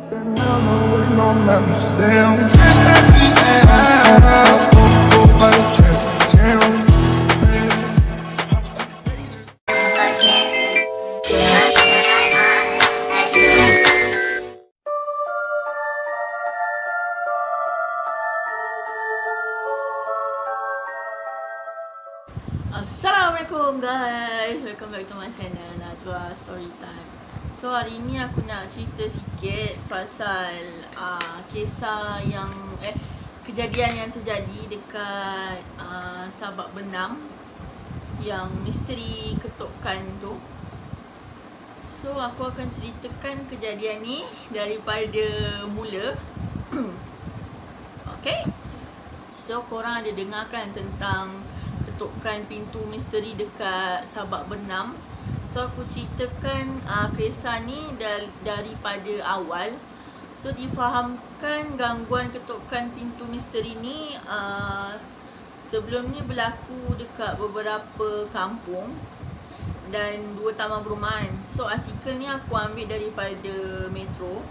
Assalamualaikum guys, welcome back to my channel Najwa Storytime. So hari ni aku nak cerita sikit pasal kisah yang kejadian yang terjadi dekat Sabak Benam, yang misteri ketukan tu. So aku akan ceritakan kejadian ni daripada mula. Okay, so korang ada dengarkan tentang ketukan pintu misteri dekat Sabak Benam. So aku ceritakan kisah ni daripada awal. So difahamkan gangguan ketukan pintu misteri ni sebelum ni berlaku dekat beberapa kampung dan 2 taman perumahan. So artikel ni aku ambil daripada Metro.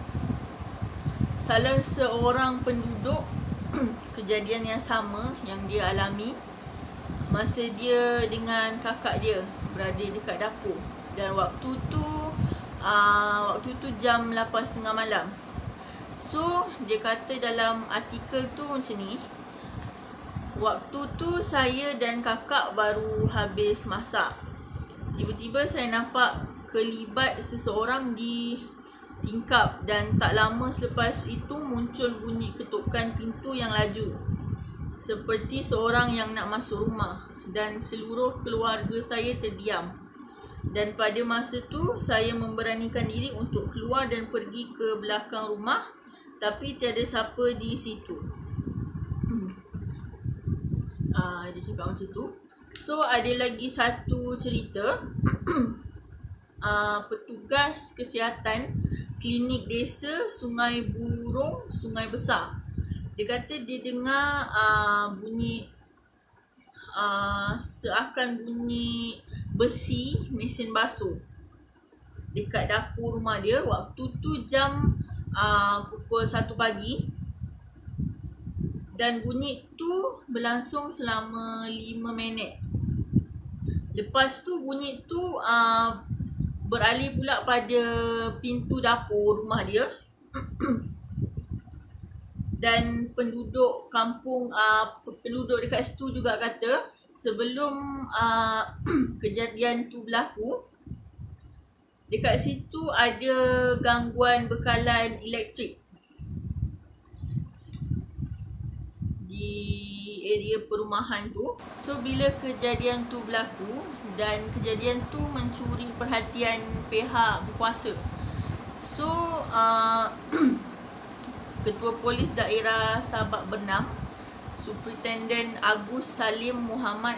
Salah seorang penduduk kejadian yang sama yang dia alami masa dia dengan kakak dia berada dekat dapur. Dan waktu tu jam 8.30 malam. So dia kata dalam artikel tu macam ni, waktu tu saya dan kakak baru habis masak. Tiba-tiba saya nampak kelibat seseorang di tingkap dan tak lama selepas itu muncul bunyi ketukan pintu yang laju, seperti seorang yang nak masuk rumah, dan seluruh keluarga saya terdiam. Dan pada masa tu saya memberanikan diri untuk keluar dan pergi ke belakang rumah, tapi tiada siapa di situ. Dia cakap macam tu. So ada lagi satu cerita. Petugas kesihatan klinik desa Sungai Burung, Sungai Besar, dia kata dia dengar bunyi seakan bunyi besi mesin basuh dekat dapur rumah dia. Waktu tu jam pukul 1 pagi. Dan bunyi tu berlangsung selama 5 minit. Lepas tu bunyi tu beralih pula pada pintu dapur rumah dia. Dan penduduk kampung, penduduk dekat situ juga kata sebelum kejadian tu berlaku, dekat situ ada gangguan bekalan elektrik di area perumahan tu. So bila kejadian tu berlaku dan kejadian tu mencuri perhatian pihak berkuasa, so Ketua Polis Daerah Sabak Benam, Superintendent Agus Salim Muhammad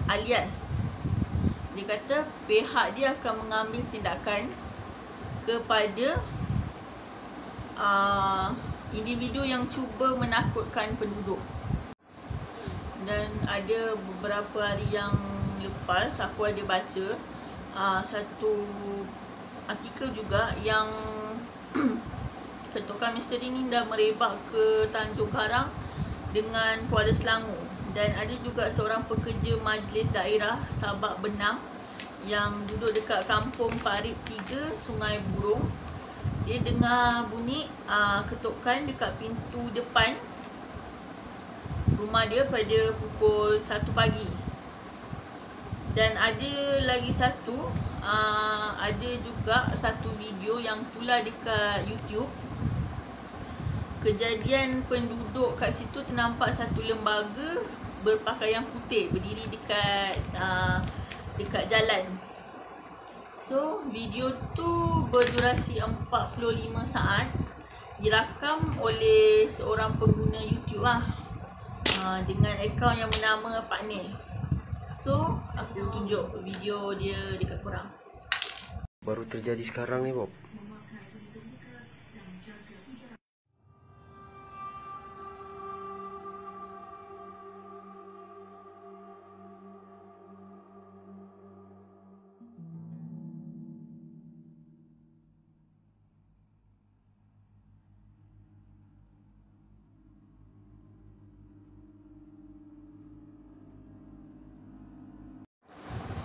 alias, dia kata pihak dia akan mengambil tindakan kepada individu yang cuba menakutkan penduduk. Dan ada beberapa hari yang lepas aku ada baca satu artikel juga yang ketukan misteri ni dah merebak ke Tanjung Karang dengan Kuala Selangor. Dan ada juga seorang pekerja Majlis Daerah Sabak Benam yang duduk dekat kampung Parit 3 Sungai Burung. Dia dengar bunyi ketukan dekat pintu depan rumah dia pada pukul 1 pagi. Dan ada lagi satu, ada juga satu video yang tular dekat YouTube. Kejadian penduduk kat situ ternampak satu lembaga berpakaian putih berdiri dekat jalan. So video tu berdurasi 45 saat, dirakam oleh seorang pengguna YouTube dengan akaun yang bernama Pak Nil. So aku tunjuk video dia dekat korang. Baru terjadi sekarang ni Bob.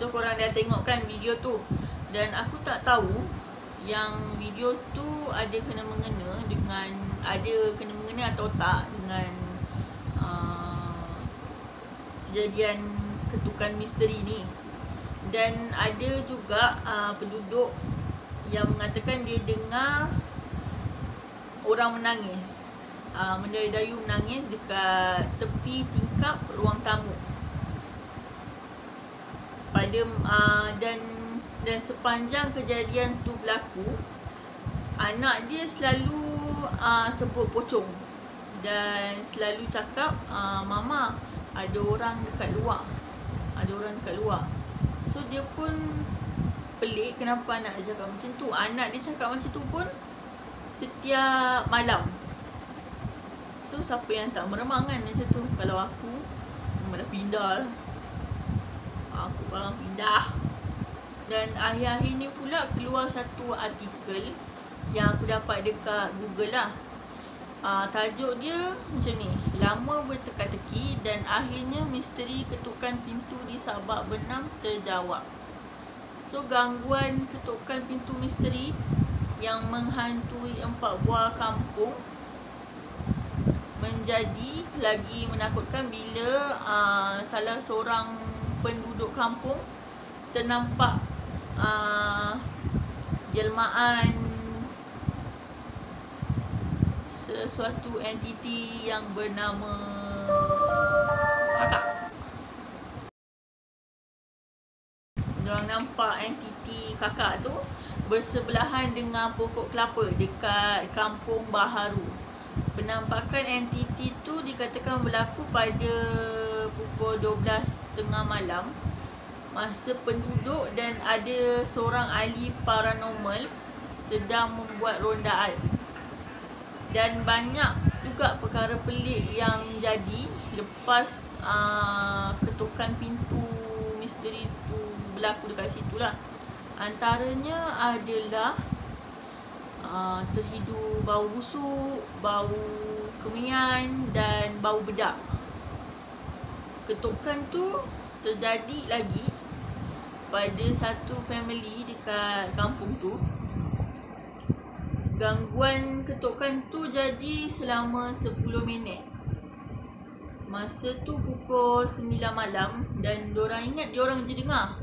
So korang dah tengok kan video tu. Dan aku tak tahu yang video tu ada kena-mengena dengan, ada kena-mengena atau tak dengan kejadian ketukan misteri ni. Dan ada juga penduduk yang mengatakan dia dengar orang menangis, mendayu-dayu menangis dekat tepi tingkap ruang tamu. Pada dan sepanjang kejadian tu berlaku, anak dia selalu sebut pocong dan selalu cakap, mama, ada orang dekat luar. Ada orang dekat luar. So dia pun pelik kenapa anak dia cakap macam tu. Anak dia cakap macam tu pun setiap malam. So siapa yang tak meremang kan macam tu. Kalau aku memang dah pindah lah. Aku barang pindah. Dan akhir-akhir ni pula keluar satu artikel yang aku dapat dekat Google lah. Tajuk dia macam ni, lama berteka-teki dan akhirnya misteri ketukan pintu di Sabak Benam terjawab. So gangguan ketukan pintu misteri yang menghantui 4 buah kampung menjadi lagi menakutkan bila salah seorang penduduk kampung ternampak jelmaan sesuatu entiti yang bernama kakak. Diorang nampak entiti kakak tu bersebelahan dengan pokok kelapa dekat Kampung Baharu. Penampakan entiti tu dikatakan berlaku pada pukul 12.30 malam masa penduduk dan ada seorang ahli paranormal sedang membuat rondaan. Dan banyak juga perkara pelik yang jadi lepas ketukan pintu misteri tu berlaku dekat situ lah. Antaranya adalah terhidu bau busuk, bau kemian dan bau bedak. Ketukan tu terjadi lagi pada satu family dekat kampung tu. Gangguan ketukan tu jadi selama 10 minit. Masa tu pukul 9 malam dan diorang ingat diorang je dengar.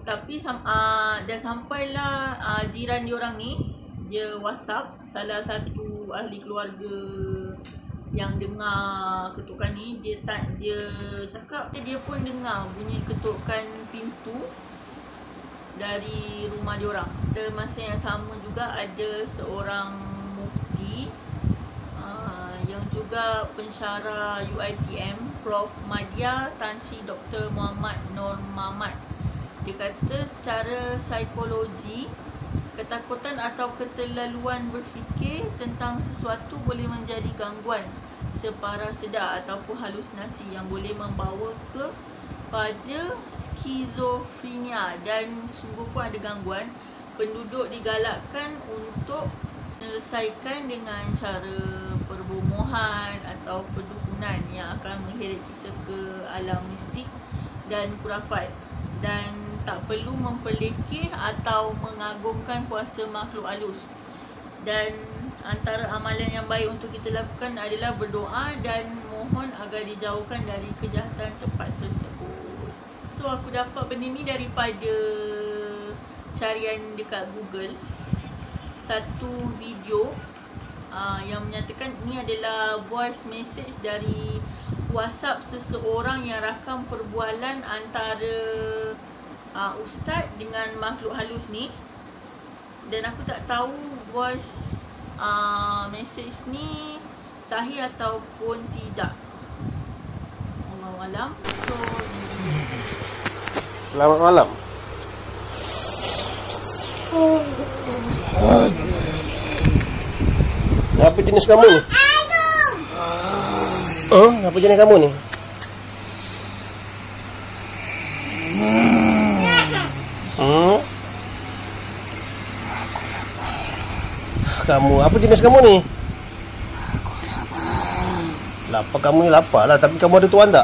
Tapi dah sampailah jiran diorang ni, dia WhatsApp salah satu ahli keluarga yang dengar ketukan ni. Dia cakap dia pun dengar bunyi ketukan pintu dari rumah diorang. Pada masa yang sama juga ada seorang mufti yang juga pensyarah UiTM, Prof. Madya Tan Sri Dr. Muhammad Nur Mahmad. Dia kata secara psikologi, ketakutan atau keterlaluan berfikir tentang sesuatu boleh menjadi gangguan separasedar ataupun halusinasi yang boleh membawa pada skizofrenia. Dan sungguh pun ada gangguan. Penduduk digalakkan untuk menyelesaikan dengan cara perbomohan atau perdukunan yang akan mengheret kita ke alam mistik dan khurafat. Dan tak perlu memperlekeh atau mengagungkan kuasa makhluk halus. Dan antara amalan yang baik untuk kita lakukan adalah berdoa dan mohon agar dijauhkan dari kejahatan tempat tersebut. So aku dapat benda ni daripada carian dekat Google. Satu video yang menyatakan ini adalah voice message dari WhatsApp seseorang yang rakam perbualan antara ustaz dengan makhluk halus ni. Dan aku tak tahu voice message ni sahih ataupun tidak. Wallahualam. So selamat malam. Apa jenis kamu ni? Apa jenis kamu ni? Kamu, apa jenis kamu ni? Aku lapar. Lapar kamu ni lapar lah, tapi kamu ada tuan tak?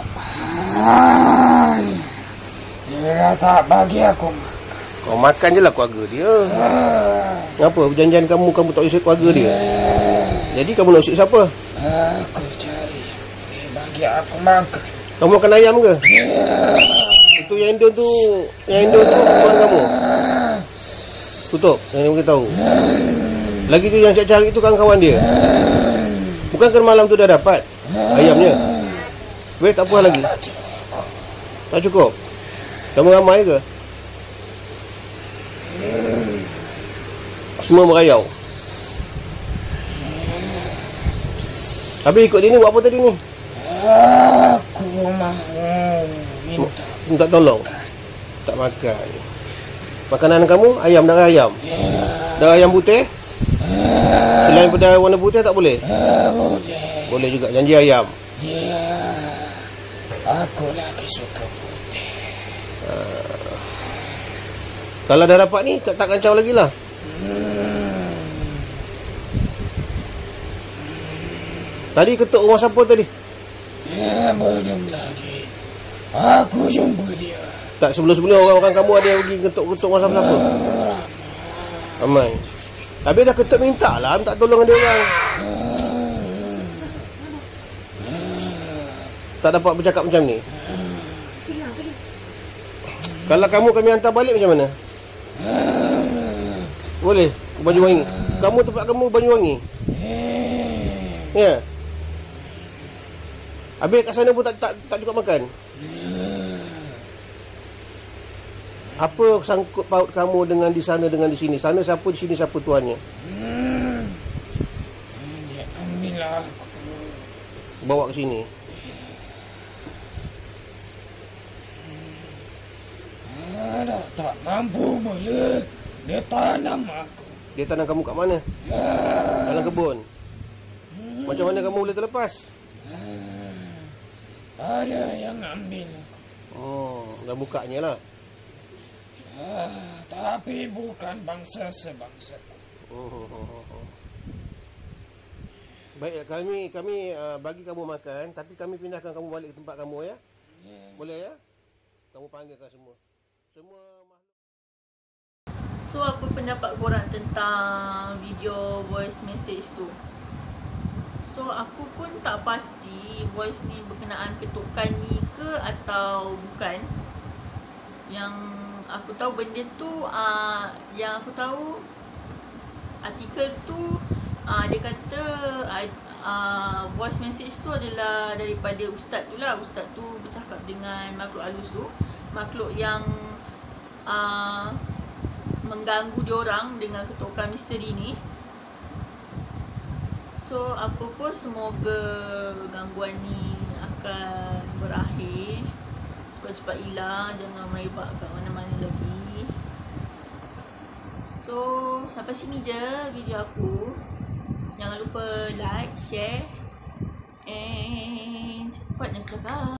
Dia tak bagi aku. Kau makan je lah keluarga dia. Kenapa perjanjian kamu tak usik keluarga dia? Jadi kamu nak usik siapa? Aku cari yang bagi aku makan. Kamu makan ayam ke? Itu yang Indon tu kawan kamu. Tutup, yang dia tahu. Lagi tu yang cari tu kawan-kawan dia. Bukankah malam tu dah dapat ayamnya? Weh, tak apa lagi. Tak cukup. Kamu ramai ke? Semua merayau. Habis ikut dia ni buat apa tadi ni? Aku mahu minta tolong. Tak makan. Makanan kamu ayam, darah ayam. Darah ayam putih? Selain pada warna putih tak boleh? boleh. Boleh juga, janji ayam. Ya, aku lagi suka putih. Kalau dah dapat ni, tak kacau lagi lah. Tadi ketuk rumah siapa tadi? Ya, belum lagi. Aku jumpa dia. Tak, sebelum-sebelum orang-orang kamu ada yang pergi ketuk-ketuk rumah siapa? Ramai. Habis dah ketuk minta lah, minta tolong dia orang. Tak dapat bercakap macam ni. Kalau kamu kami hantar balik macam mana? Boleh? Banyuwangi. Kamu tempat kamu Banyuwangi? Ya. Habis kat sana pun tak cukup makan. Apa sangkut paut kamu dengan di sana dengan di sini? Sana siapa, di sini siapa tuannya? Dia ambil aku. Bawa ke sini. Dah tak mampu boleh. Dia tanam aku. Dia tanam kamu kat mana? Dalam kebun. Macam mana kamu boleh terlepas? Ada yang ambil aku. Oh, dah bukanya lah. Tapi bukan bangsa sebangsa. Baik, kami bagi kamu makan, tapi kami pindahkan kamu balik ke tempat kamu ya. Boleh ya? Kamu panggilkan semua. So apa pendapat korang tentang video voice message tu? So aku pun tak pasti voice ni berkenaan ketukan ni ke atau bukan. Yang aku tahu benda tu yang aku tahu artikel tu dia kata voice message tu adalah daripada ustaz tu lah. Ustaz tu bercakap dengan makhluk halus tu, makhluk yang mengganggu diorang dengan ketukan misteri ni. So apa pun semoga gangguan ni akan berakhir, cepat-cepat hilang, jangan merebak kat mana-mana lagi. So sampai sini je video aku. Jangan lupa like, share and cepatnya cakap.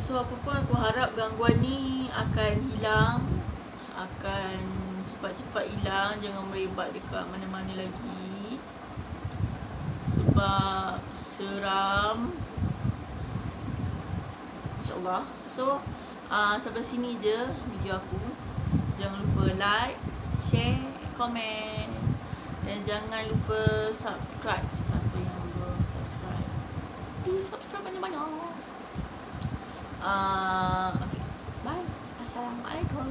So apa pun aku harap gangguan ni akan hilang, akan cepat-cepat hilang, jangan merebak dekat mana-mana lagi. Sebab seram, InsyaAllah. So sampai sini je video aku. Jangan lupa like, share, komen, dan jangan lupa subscribe. Siapa yang belum subscribe, please subscribe banyak-banyak. Okay, bye. Assalamualaikum.